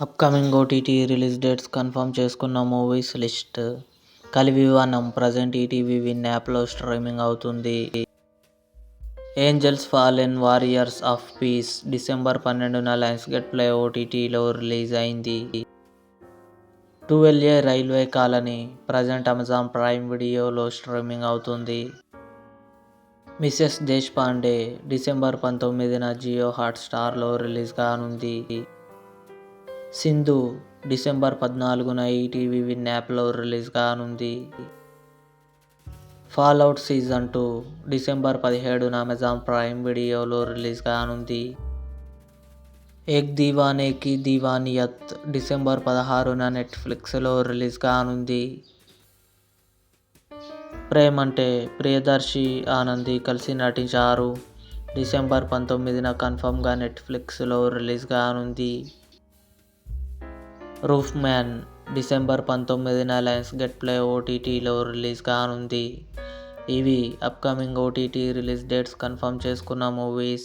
Upcoming OTT release dates confirm చేసుకున్న movies list. కలివివానం present ETV Win యాప్లో streaming అవుతుంది. Angels Fallen Warriors of Peace December 12న Lionsgate Play ఓటీటీలో release అయింది. 12 Railway Colony present Amazon Prime వీడియోలో streaming అవుతుంది. మిసెస్ దేశ్పాండే డిసెంబర్ 19న జియో హాట్స్టార్లో రిలీజ్ కానుంది. సింధు డిసెంబర్ 14న ఈటీవీ విన్ యాప్లో రిలీజ్ కానుంది. ఫాల్అవుట్ సీజన్ 2 డిసెంబర్ 17న అమెజాన్ ప్రైమ్ వీడియోలో రిలీజ్ కానుంది. ఏక్ దీవానే కీ దీవానియత్ డిసెంబర్ 16న నెట్ఫ్లిక్స్లో రిలీజ్ కానుంది. ప్రేమంటే ప్రియదర్శి, ఆనంది కలిసి నటించారు. డిసెంబర్ 19న కన్ఫర్మ్గా నెట్ఫ్లిక్స్లో రిలీజ్ కానుంది. రూఫ్ మ్యాన్ డిసెంబర్ 19న లయన్స్గేట్ ప్లే ఓటీటీలో రిలీజ్ కానుంది. ఇవి upcoming OTT release dates confirm చేసుకున్న మూవీస్.